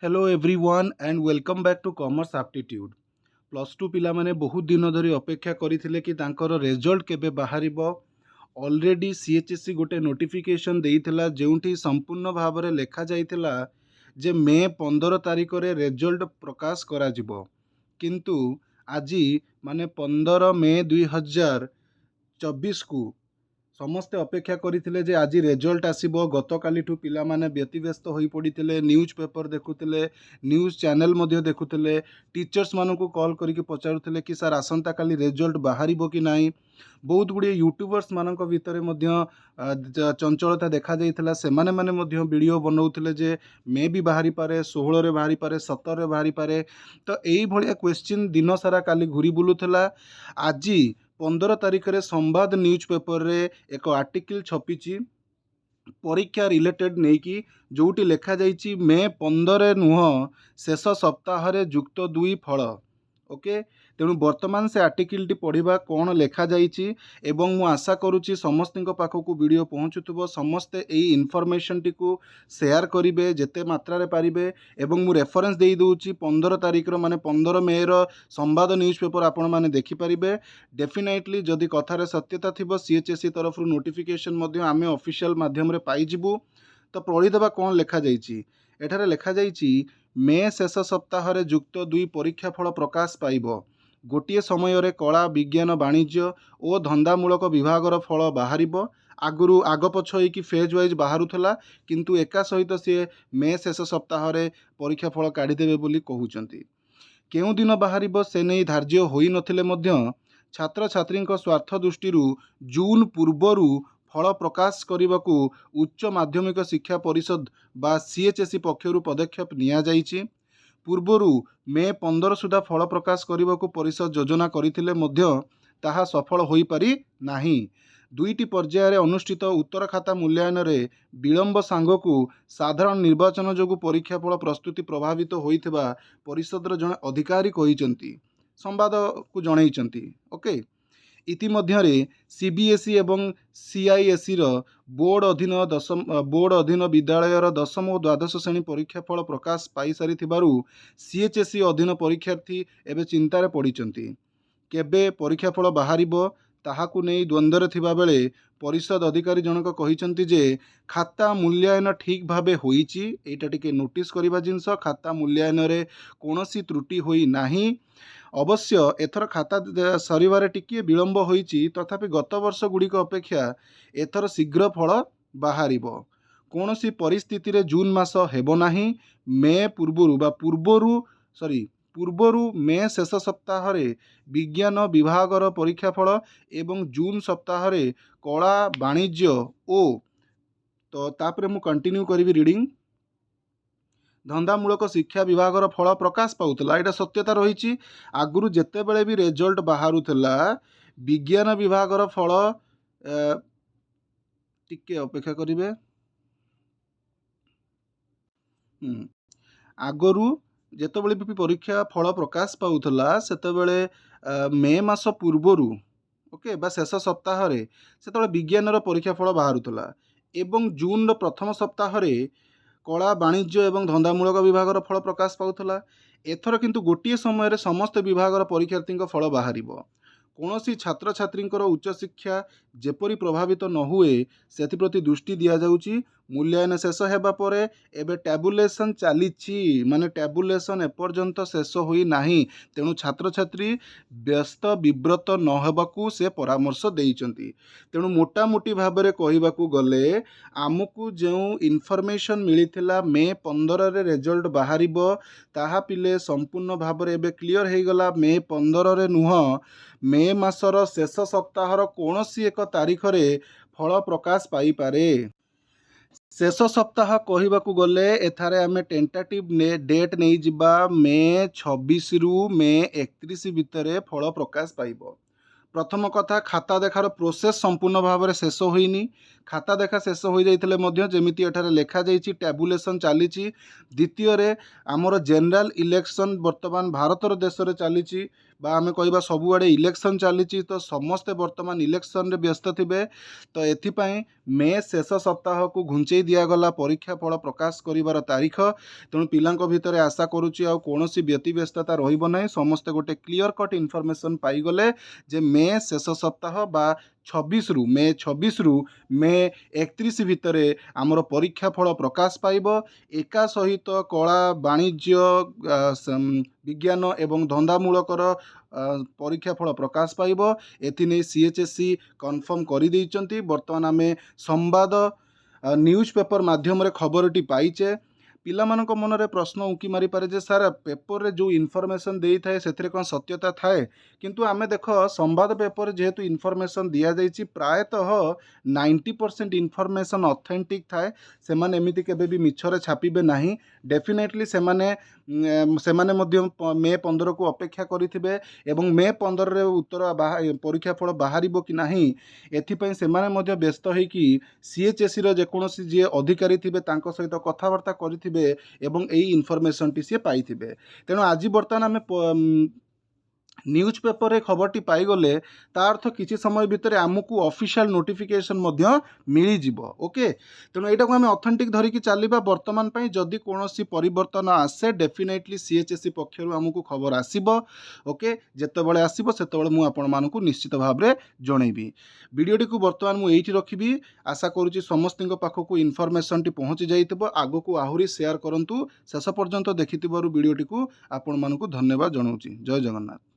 Hello everyone and welcome back to commerce aptitude plus two पिला माने बहुत दिन धरी अपेक्षा करथिले कि तांकर रिजल्ट केबे बाहरिबो। ऑलरेडी सीएचएससी गोटे नोटिफिकेशन देइथिला जेउठी संपूर्ण भाव में लेखा जाइथिला जे मे 15 तारिख रे रिजल्ट प्रकाश करा जिवो। किंतु आज माने 15 मे 2024 को समस्ते अपेक्षा करथिले जे आज रिजल्ट आसीबो। गतकालीठू पिला माने व्यतिव्यस्त होई पड़िथिले, न्यूज पेपर देखुथिले, न्यूज चैनल मध्य देखुथिले, टीचर्स मानकू कॉल करके पचारुथिले कि सर आसंता काली रिजल्ट बाहरिबो कि नाही। बहुत गुड़िए यूट्यूबर्स मानक भितर मध्य चंचलता देखा जाइथिला। सेमाने माने मध्य वीडियो बनाउथिले जे मे भी बाहरी पारे, 16 रे बाहरी पारे, 17 रे बाहरी पारे। तो एई भलिया क्वेश्चन दिन सारा काली घुरी बुलुथिला। आज 15 तारिख रे संवाद न्यूज पेपर रे एक आर्टिकल छपिची परीक्षा रिलेटेड नहीं कि जोटी लेखा जाइछि मे 15 नुह शेष सप्ताह रे जुक्त 2 फल। ओके, तेणु वर्तमान से आर्टिकल टी पढ़िबा कौन लेखा जाइछि एवं मु आशा करुछि समस्तଙ୍କ पाखकू वीडियो पहुँचुथबो। समस्ते एई इनफॉरमेशन टी को शेयर करिवे जेते मात्रा रे पारिबे। एवं मु रेफरेंस देई दोउछि 15 तारिख रो माने 15 मे रो संवाद न्यूज पेपर आपण माने देखि पारिबे। डेफिनेटली जदि कथार सत्यता थिबो सीएचएससी तरफ नोटिफिकेशन मध्य आमे ऑफिशियल माध्यम रे पाई जिवु। तो पढ़ीदेबा कौन लेखा जाइछि। एठारे लेखा जाइछि मे शेष सप्ताह रे जुक्त 2 परीक्षा फल प्रकाश पाइबो। गोटे समय रे कला, विज्ञान, वाणिज्य और धंदामूलक विभागर फल बाहरिबो। आगुरु आग पछ होइकि फेज वाइज बाहरुथला, किंतु एका सहित सी मे शेष सप्ताह रे परीक्षा फल काढ़ी देबे बोली कहउचंती। केउ दिन बाहरिबो से नहीं धार्य होई नथिले मध्य छात्र छात्री स्वार्थ दृष्टि जून पूर्वरु फल प्रकाश करने उच्च माध्यमिक शिक्षा परिषद बा सीएचएससी पक्षरु पदक्षेप निया जाइछि। पूर्वरु मे 15 सुधा फल प्रकाश करने परिषद योजना करथिले मध्य ताहा सफल होई पारि नाही। दुईटी पर्यायर अनुष्ठित उत्तर खाता मूल्यांकन रे विलंब सांगकू साधारण निर्वाचन जोगु परीक्षा फल प्रस्तुति प्रभावित होइथिबा परिषदर जणे अधिकारी कहिसंती, संवाद को जणाइचंती। ओके, इतिमध्यरे सीबीएसई एवं सीआईएसई रो बोर्ड अधीन विद्यालयर 10म और द्वादश श्रेणी परीक्षा फल प्रकाश पाई सारी सीएचएसई अधीन परीक्षार्थी एवं चिंतार पड़िचंती। केबे परीक्षा फल बाहरिबो ताहाकू नहीं द्वंद्व थिबा बेले परिषद अधिकारी जनक कहिसंती जे खाता मूल्यांकन ठीक भावे होईची। एटा टिके नोटिस करिबा जिंस, खाता मूल्यांकन रे कोनोसी त्रुटि होई नाही। अवश्य एथर खाता सरिबारे टिके विलंब होईची, तथापि गत वर्ष गुड़िक अपेक्षा एथर शीघ्र फल बाहरिबो। कोनोसी परिस्थिति रे जून मास हेबो नाही। मे पूर्वरु मे शेष सप्ताह रे विज्ञान विभागर परीक्षा फल एवं जून सप्ताह रे कला, वाणिज्य ओ तो तापरे मु कंटिन्यू करी रीडिंग धंदामूलक शिक्षा विभागर फल प्रकाश पाउतला। एटा सत्यता रही। आगुरु जेते बेले भी रिजल्ट बाहरुथला विज्ञान विभागर फल टिके अपेक्षा करिवे। आगुरु जेतेबेले भी परीक्षा फल प्रकाश पाउथला सेतेबेले मे मास पूर्वरु ओके बा शेष सप्ताह रे सेतेबेले विज्ञान परीक्षा फल बाहरुथला एवं जून रो प्रथम सप्ताह रे कला, वाणिज्य एवं धंदामूलक विभागर फल प्रकाश पाउथला। एथर किंतु गोटे समय रे समस्त विभागर परीक्षार्थी फल बाहरिबो। कौनसी छात्र छात्री उच्च शिक्षा जेपरी प्रभावित न हुए सेप्रति दृष्टि दिया जाउची। मूल्यांकन शेष हेबा परे एबे टैबुलेशन चलीछि, माने टैबुलेशन एपर्यंत शेष होई नाही। तेणु छात्र छात्री व्यस्त विव्रत न हेबाकू से परामर्श देइचंती। तेणु मोटामोटी भाव में कहबाकू गले आमको जो इनफॉरमेशन मिलिथिला मे 15 रे रिजल्ट बाहरिबो ताहा पिले संपूर्ण भाव में एबे क्लियर हो गला। मे 15 रे नुह मे मासर शेष सप्ताहर कौनसी एक तारीख रे फल प्रकाश पाई पारे। शेष सप्ताह कहबाकू गले एथारे आमे टेंटाटिव डेट नहीं जिबा मे 26 रु मे 31 भितर फल प्रकाश पाइबो। प्रथम कथा, खाता देखार प्रोसेस संपूर्ण भाव में शेष होइनी। खाता देखा शेष हो जाइथिले मध्य जेमिति एठारे लेखा जाइछि टैबुलेशन चलीछि। द्वितीय रे आमर जनरल इलेक्शन वर्तमान भारतर देश रे चलीछि। बा आमे कहबा सबुआड़े इलेक्शन चली तो समस्ते बर्तमान इलेक्शन रे व्यस्त थिबे। तो एथिपाई मे शेष सप्ताह को घुंचेई दिगला परीक्षा फल प्रकाश करिवार तारीख। तेणु पिलांको भितर आशा करुच्ची आ कौनसी व्यतिव्यस्तता रहिबो नाही, समस्ते गोटे क्लियर कट इनफॉरमेशन पाइगले जे मे शेष सप्ताह बा 26 रु मे 31 भितर आमर परीक्षा फल प्रकाश पाइब। एका सहित कला वाणिज्य विज्ञान एवं धंदामूलकर परीक्षा फल प्रकाश पाइब। एथिने सीएचएससी कन्फर्म कर देइचंती। वर्तमान आमे संवाद न्यूज पेपर माध्यम खबरटी पाइचे। पिलामानक मनरे प्रश्न उकी मारी पारे जे सार पेपर रे जो इनफॉरमेशन देई थाए सेथिरे कोन सत्यता थाए, किंतु आमे देख संवाद पेपर जेहेतु इनफॉरमेशन दिया जाइछि प्रायतः 90% इनफॉरमेशन ऑथेंटिक थाए। सेमाने एमिति केबे भी मिछरे छापिबे नाही। डेफिनेटली सेमाने मध्य मे 15 को अपेक्षा करिथिबे एवं मे 15 रे उत्तर परीक्षा फल बाहरिबो कि नाही एथिपई सेमाने मध्य व्यस्त होइकि सीएचएससी रो जेकोसी जे अधिकारी थिबे तांको सहित कथाबार्ता करिथिबे एवं एई इनफॉरमेशन टी से पाइथिबे। तेणु आज बर्तमान आमे न्यूज पेपर रे खबरटी पाइगले ता अर्थ किसी समय भितर आमको ऑफिशियल नोटिफिकेशन मध्य मिली जिवो। ओके, तेणु एटा को आमे ऑथेंटिक धरिकी चलिबा। वर्तमान पई जदि कोनोसी परिवर्तन आसे डेफिनेटली सीएचएससी पक्षरु आमको खबर आसीबो। ओके, जेतेबेले आसीबो सेतेबेले मु आपण मानकु निश्चित भाव रे जणैबी। वीडियोटी को वर्तमान मु एइठी रखिबी। आशा करूची समस्तଙ୍କ पाखकु इनफॉरमेशन टी पहुंची जाइतबो। आगो को आहुरी शेयर करंतु। शेष पर्यंत देखिथिबारु वीडियोटी को आपण मानकु धन्यवाद जणाउची। जय जगन्नाथ।